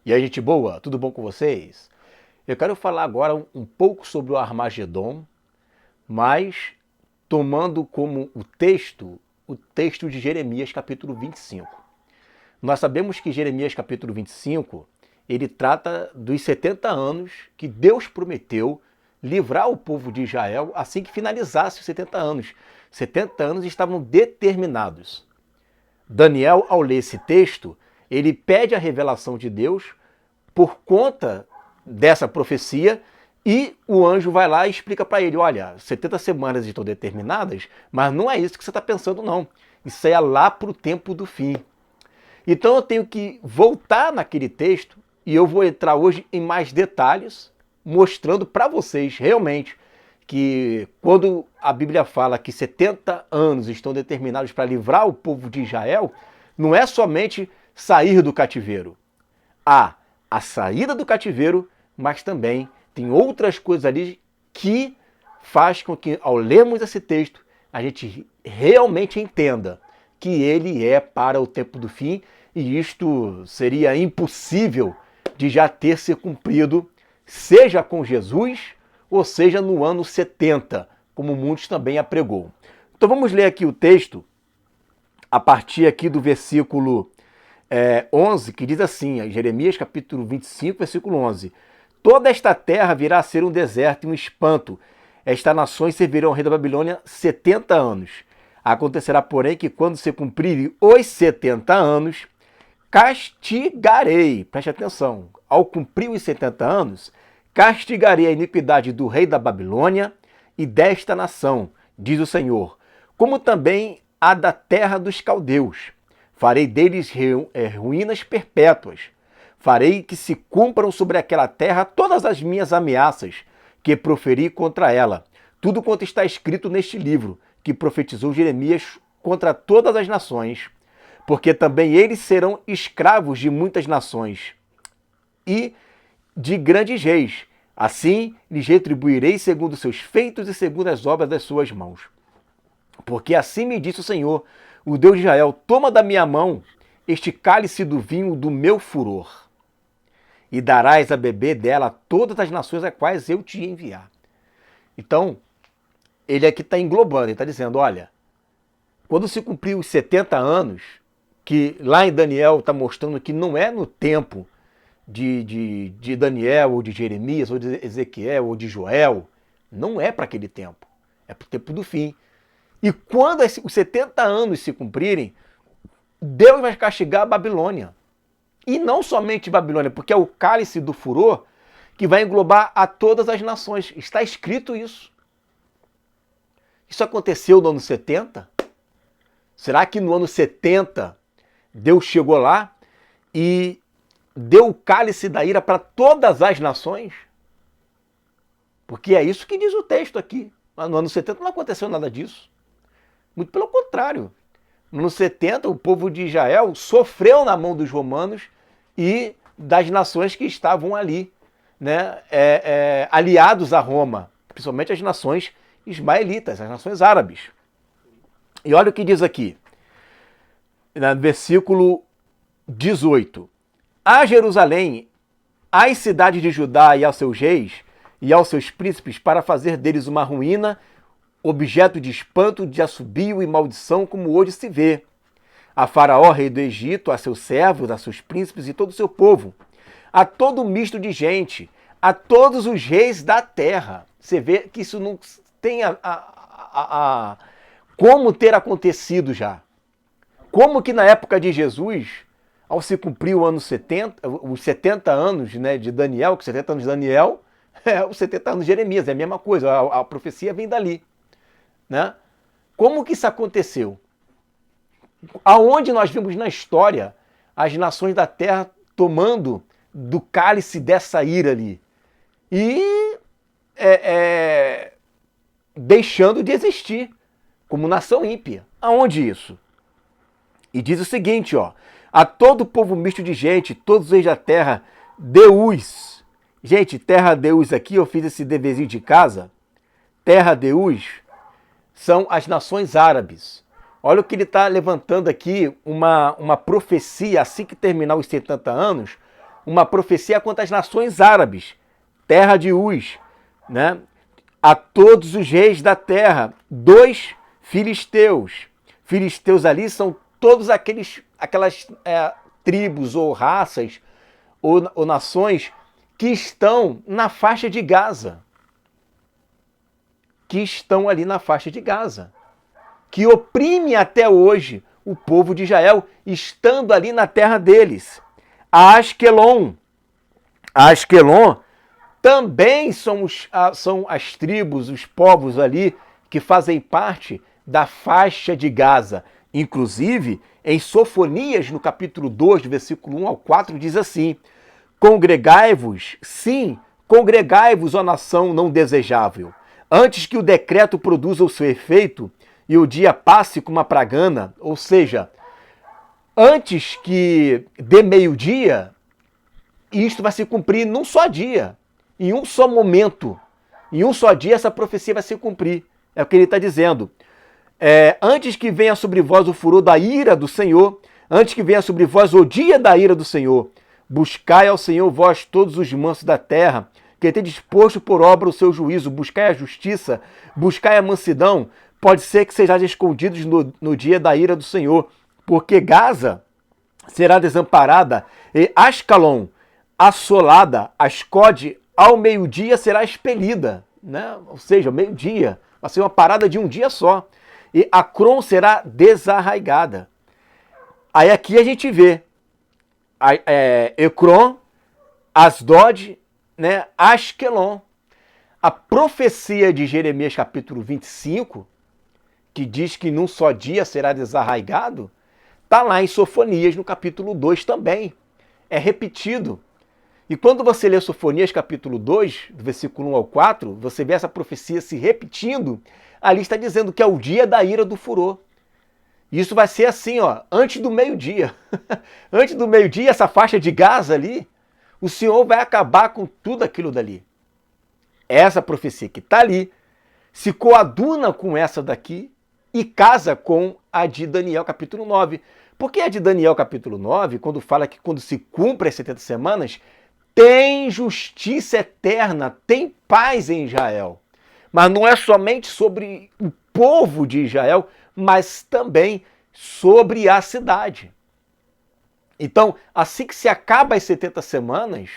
E aí, gente boa, tudo bom com vocês? Eu quero falar agora um pouco sobre o Armagedon, mas tomando como o texto de Jeremias capítulo 25. Nós sabemos que Jeremias capítulo 25, ele trata dos 70 anos que Deus prometeu livrar o povo de Israel assim que finalizasse os 70 anos. 70 anos estavam determinados. Daniel, ao ler esse texto, ele pede a revelação de Deus por conta dessa profecia e o anjo vai lá e explica para ele, olha, 70 semanas estão determinadas, mas não é isso que você está pensando não. Isso é lá para o tempo do fim. Então eu tenho que voltar naquele texto e eu vou entrar hoje em mais detalhes, mostrando para vocês realmente que quando a Bíblia fala que 70 anos estão determinados para livrar o povo de Israel, não é somente sair do cativeiro. Há a saída do cativeiro, mas também tem outras coisas ali que faz com que, ao lermos esse texto, a gente realmente entenda que ele é para o tempo do fim e isto seria impossível de já ter se cumprido, seja com Jesus ou seja no ano 70, como muitos também apregou. Então vamos ler aqui o texto, a partir aqui do versículo 11, que diz assim, Jeremias capítulo 25, versículo 11. Toda esta terra virá a ser um deserto e um espanto. Estas nações servirão ao rei da Babilônia 70 anos. Acontecerá, porém, que quando se cumprirem os 70 anos, castigarei, preste atenção, ao cumprir os 70 anos, castigarei a iniquidade do rei da Babilônia e desta nação, diz o Senhor, como também a da terra dos caldeus. Farei deles ruínas perpétuas. Farei que se cumpram sobre aquela terra todas as minhas ameaças que proferi contra ela. Tudo quanto está escrito neste livro, que profetizou Jeremias contra todas as nações. Porque também eles serão escravos de muitas nações e de grandes reis. Assim lhes retribuirei segundo seus feitos e segundo as obras das suas mãos. Porque assim me disse o Senhor, o Deus de Israel, toma da minha mão este cálice do vinho do meu furor, e darás a beber dela a todas as nações a quais eu te enviar. Então, ele aqui está englobando, ele está dizendo, olha, quando se cumprir os 70 anos, que lá em Daniel está mostrando que não é no tempo de Daniel, ou de Jeremias, ou de Ezequiel, ou de Joel, não é para aquele tempo, é para o tempo do fim. E quando os 70 anos se cumprirem, Deus vai castigar a Babilônia. E não somente Babilônia, porque é o cálice do furor que vai englobar a todas as nações. Está escrito isso. Isso aconteceu no ano 70? Será que no ano 70 Deus chegou lá e deu o cálice da ira para todas as nações? Porque é isso que diz o texto aqui. Mas no ano 70 não aconteceu nada disso. Muito pelo contrário. No ano 70, o povo de Israel sofreu na mão dos romanos e das nações que estavam ali, né, aliados a Roma, principalmente as nações ismaelitas, as nações árabes. E olha o que diz aqui, no versículo 18. A Jerusalém, às cidades de Judá e aos seus reis e aos seus príncipes, para fazer deles uma ruína, objeto de espanto, de assobio e maldição, como hoje se vê. A Faraó, rei do Egito, a seus servos, a seus príncipes e todo o seu povo, a todo o misto de gente, a todos os reis da terra. Você vê que isso não tem como ter acontecido já. Como que na época de Jesus, ao se cumprir o ano 70, os 70 anos, né, de Daniel, que 70 anos de Daniel, os 70 anos de Jeremias, é a mesma coisa, a profecia vem dali. Né? Como que isso aconteceu? Aonde nós vimos na história as nações da terra tomando do cálice dessa ira ali e deixando de existir como nação ímpia. Aonde isso? E diz o seguinte, ó, a todo o povo misto de gente, todos os reis da terra, Deus. Gente, terra Deus aqui, eu fiz esse deverzinho de casa. Terra Deus são as nações árabes. Olha o que ele está levantando aqui, uma profecia, assim que terminar os 70 anos, uma profecia contra as nações árabes, terra de Uz, né? A todos os reis da terra, dos filisteus. Filisteus ali são todos aquelas tribos ou raças ou nações que estão na faixa de Gaza. Que estão ali na faixa de Gaza. Que oprime até hoje o povo de Israel, estando ali na terra deles. A Asquelon. A Asquelon também são as tribos, os povos ali que fazem parte da faixa de Gaza. Inclusive, em Sofonias, no capítulo 2, do versículo 1 ao 4, diz assim: congregai-vos, sim, congregai-vos, ó nação não desejável, antes que o decreto produza o seu efeito e o dia passe como uma pragana, ou seja, antes que dê meio-dia, isto vai se cumprir num só dia, em um só momento. Em um só dia essa profecia vai se cumprir. É o que ele está dizendo. Antes que venha sobre vós o furor da ira do Senhor, antes que venha sobre vós o dia da ira do Senhor, buscai ao Senhor vós todos os mansos da terra, que tem disposto por obra o seu juízo, buscai a justiça, buscai a mansidão, pode ser que sejais escondidos no dia da ira do Senhor, porque Gaza será desamparada e Ascalon assolada, Ascode ao meio-dia será expelida, né? Ou seja, meio-dia, vai ser uma parada de um dia só. E Acron será desarraigada. Aí aqui a gente vê Ecrom, Asdod, né? Asquelon. A profecia de Jeremias capítulo 25, que diz que num só dia será desarraigado, está lá em Sofonias no capítulo 2 também. É repetido. E quando você lê Sofonias capítulo 2, do versículo 1 ao 4, você vê essa profecia se repetindo, ali está dizendo que é o dia da ira do furor. E isso vai ser assim, ó, antes do meio-dia. Antes do meio-dia, essa faixa de Gaza ali, o Senhor vai acabar com tudo aquilo dali. Essa profecia que está ali se coaduna com essa daqui e casa com a de Daniel capítulo 9. Porque a de Daniel capítulo 9, quando fala que quando se cumpre as 70 semanas, tem justiça eterna, tem paz em Israel. Mas não é somente sobre o povo de Israel, mas também sobre a cidade. Então, assim que se acaba as 70 semanas,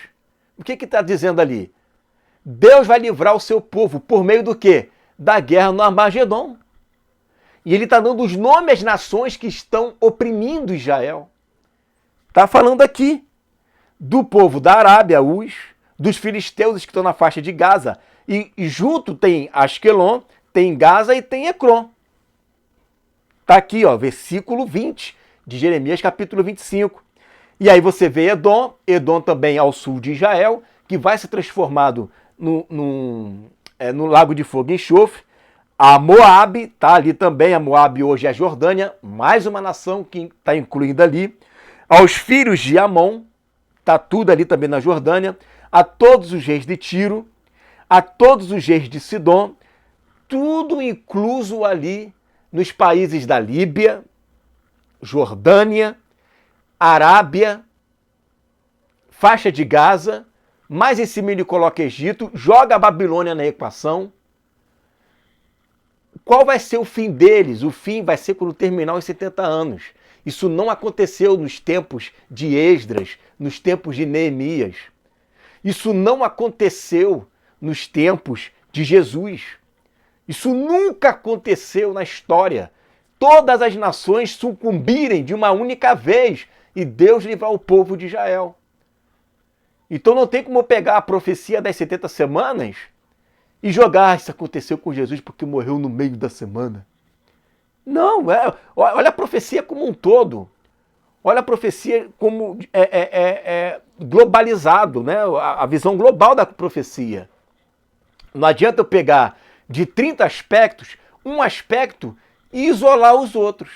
o que está dizendo ali? Deus vai livrar o seu povo por meio do quê? Da guerra no Armagedon. E ele está dando os nomes às nações que estão oprimindo Israel. Está falando aqui do povo da Arábia, Uz, dos filisteus que estão na faixa de Gaza. E junto tem Asquelon, tem Gaza e tem Ecrom. Está aqui, ó, versículo 20 de Jeremias, capítulo 25. E aí você vê Edom também ao sul de Israel, que vai ser transformado no lago de fogo e enxofre. A Moabe está ali também, a Moabe hoje é a Jordânia, mais uma nação que está incluída ali. Aos filhos de Amon, está tudo ali também na Jordânia. A todos os reis de Tiro, a todos os reis de Sidom, tudo incluso ali nos países da Líbia, Jordânia, Arábia, faixa de Gaza, mais em cima ele coloca Egito, joga a Babilônia na equação. Qual vai ser o fim deles? O fim vai ser quando terminar os 70 anos. Isso não aconteceu nos tempos de Esdras, nos tempos de Neemias. Isso não aconteceu nos tempos de Jesus. Isso nunca aconteceu na história. Todas as nações sucumbirem de uma única vez e Deus livrar o povo de Israel. Então não tem como pegar a profecia das 70 semanas e jogar, isso aconteceu com Jesus porque morreu no meio da semana. Não, olha a profecia como um todo. Olha a profecia como globalizado, né? A visão global da profecia. Não adianta eu pegar de 30 aspectos, um aspecto e isolar os outros.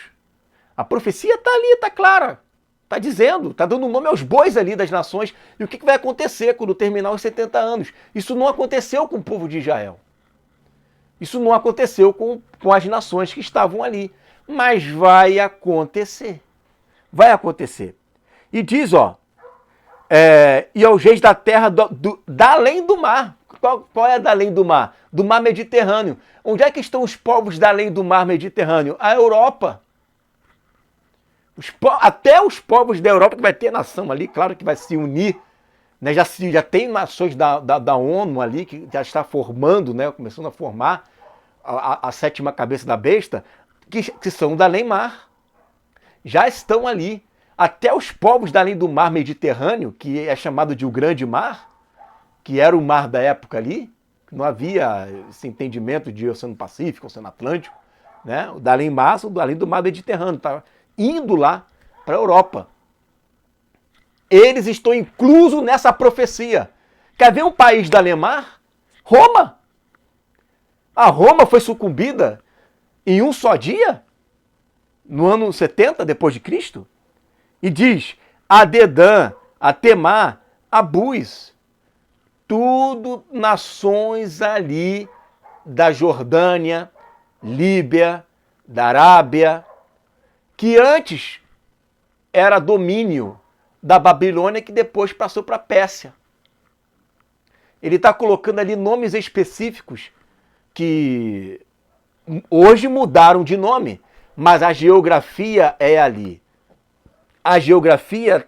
A profecia está ali, está clara. Está dizendo, está dando nome aos bois ali das nações. E o que vai acontecer quando terminar os 70 anos? Isso não aconteceu com o povo de Israel. Isso não aconteceu com as nações que estavam ali. Mas vai acontecer. Vai acontecer. E diz, ó, E aos reis da terra da além do mar. Qual é a da além do mar? Do mar Mediterrâneo. Onde é que estão os povos da além do mar Mediterrâneo? A Europa. Até os povos da Europa, que vai ter nação ali, claro que vai se unir, né? Já tem nações da ONU ali, que já está formando, né? Começando a formar a sétima cabeça da besta, que são da além mar. Já estão ali. Até os povos da além do mar Mediterrâneo, que é chamado de o Grande Mar, que era o mar da época ali, não havia esse entendimento de Oceano Pacífico, Oceano Atlântico, né? O da além do mar Mediterrâneo, tá indo lá para a Europa. Eles estão inclusos nessa profecia. Quer ver um país da além mar? Roma. A Roma foi sucumbida em um só dia, no ano 70 depois de Cristo. E diz, a Dedã, a Temá, a Bus, tudo nações ali da Jordânia, Líbia, da Arábia, que antes era domínio da Babilônia, que depois passou para a Pérsia. Ele está colocando ali nomes específicos que hoje mudaram de nome, mas a geografia é ali. A geografia,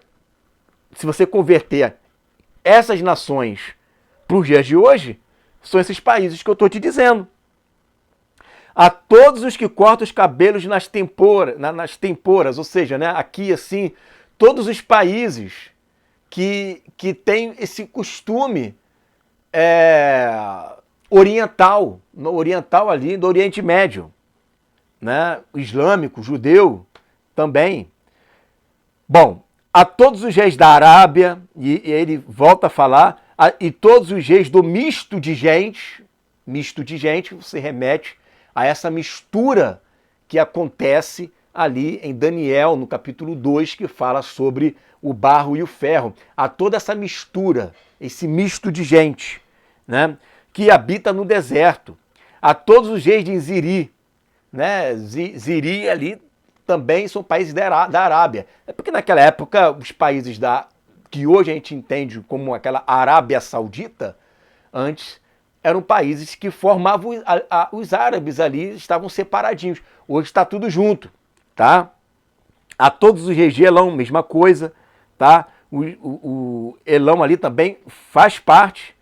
se você converter essas nações para os dias de hoje, são esses países que eu estou te dizendo. A todos os que cortam os cabelos nas temporas, ou seja, né, aqui assim, todos os países que têm esse costume oriental ali, do Oriente Médio, né, islâmico, judeu também. Bom, a todos os reis da Arábia, e ele volta a falar, e todos os reis do misto de gente, você remete a essa mistura que acontece ali em Daniel, no capítulo 2, que fala sobre o barro e o ferro. Há toda essa mistura, esse misto de gente, né, que habita no deserto. A todos os reis de Ziri, né, Ziri ali também são países da Arábia. É porque naquela época os países que hoje a gente entende como aquela Arábia Saudita, antes eram países que formavam os árabes ali, estavam separadinhos. Hoje está tudo junto, tá? A todos os reis de Elão, mesma coisa, tá? O Elão ali também faz parte,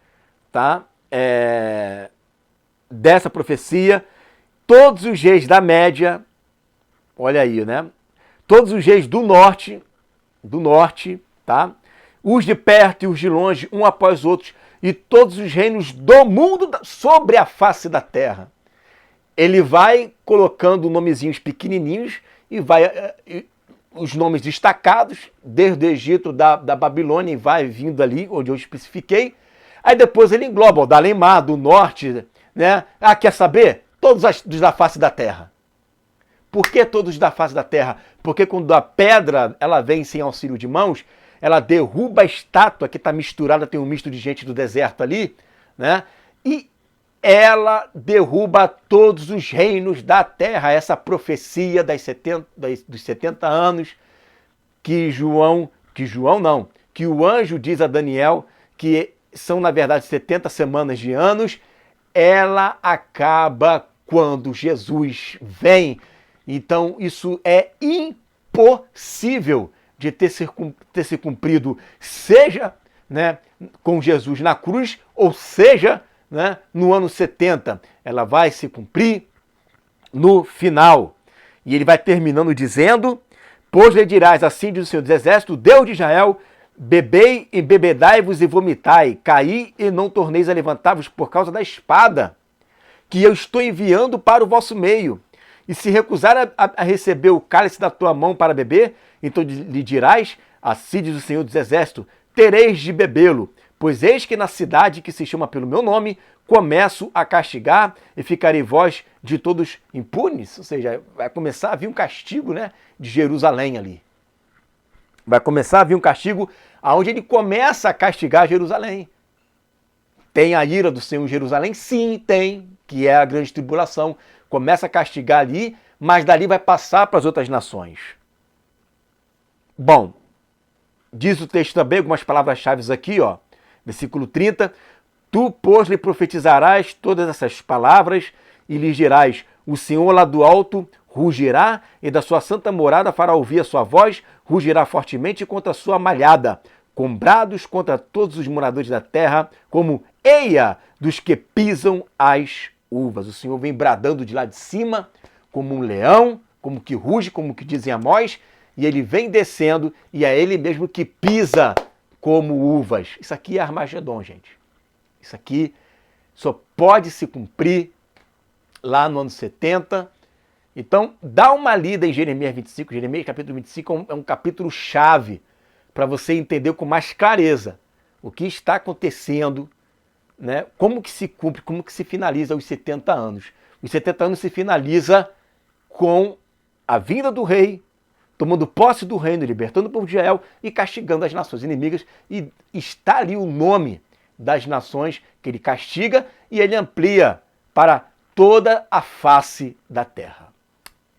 tá? Dessa profecia. Todos os reis da Média, olha aí, né? Todos os reis do norte, tá? Os de perto e os de longe, um após outros, e todos os reinos do mundo sobre a face da terra. Ele vai colocando nomezinhos pequenininhos e vai os nomes destacados, desde o Egito, da Babilônia, e vai vindo ali, onde eu especifiquei. Aí depois ele engloba, da além-mar, do norte, né? Ah, quer saber? Todos os da face da terra. Por que todos da face da terra? Porque quando a pedra ela vem sem auxílio de mãos, ela derruba a estátua que está misturada, tem um misto de gente do deserto ali, né? E ela derruba todos os reinos da terra. Essa profecia dos 70 anos que o anjo diz a Daniel, que são na verdade 70 semanas de anos, ela acaba quando Jesus vem. Então isso é impossível de ter se cumprido, seja, né, com Jesus na cruz, ou seja, né, no ano 70. Ela vai se cumprir no final. E ele vai terminando dizendo, pois lhe dirás, assim diz o Senhor dos Exércitos, Deus de Israel, bebei e bebedai-vos e vomitai, caí e não torneis a levantar-vos por causa da espada, que eu estou enviando para o vosso meio. E se recusar a receber o cálice da tua mão para beber, então lhe dirás, assim diz o Senhor dos Exércitos, tereis de bebê-lo, pois eis que na cidade que se chama pelo meu nome, começo a castigar e ficarei vós de todos impunes. Ou seja, vai começar a vir um castigo, né, de Jerusalém ali. Vai começar a vir um castigo onde ele começa a castigar Jerusalém. Tem a ira do Senhor em Jerusalém? Sim, tem, que é a grande tribulação. Começa a castigar ali, mas dali vai passar para as outras nações. Bom, diz o texto também, algumas palavras-chave aqui, ó, versículo 30, tu, pois, lhe profetizarás todas essas palavras e lhes dirás, o Senhor lá do alto rugirá e da sua santa morada fará ouvir a sua voz, rugirá fortemente contra a sua malhada, com brados contra todos os moradores da terra, como eia dos que pisam as uvas. O Senhor vem bradando de lá de cima, como um leão, como que ruge, como que dizem Amós, e ele vem descendo e é ele mesmo que pisa como uvas. Isso aqui é Armagedon, gente. Isso aqui só pode se cumprir lá no ano 70. Então, dá uma lida em Jeremias 25. Jeremias capítulo 25 é um capítulo chave para você entender com mais clareza o que está acontecendo, né? Como que se cumpre, como que se finaliza os 70 anos. Os 70 anos se finaliza com a vinda do rei, tomando posse do reino, libertando o povo de Israel e castigando as nações inimigas. E está ali o nome das nações que ele castiga e ele amplia para toda a face da terra.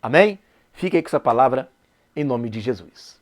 Amém? Fique aí com essa palavra em nome de Jesus.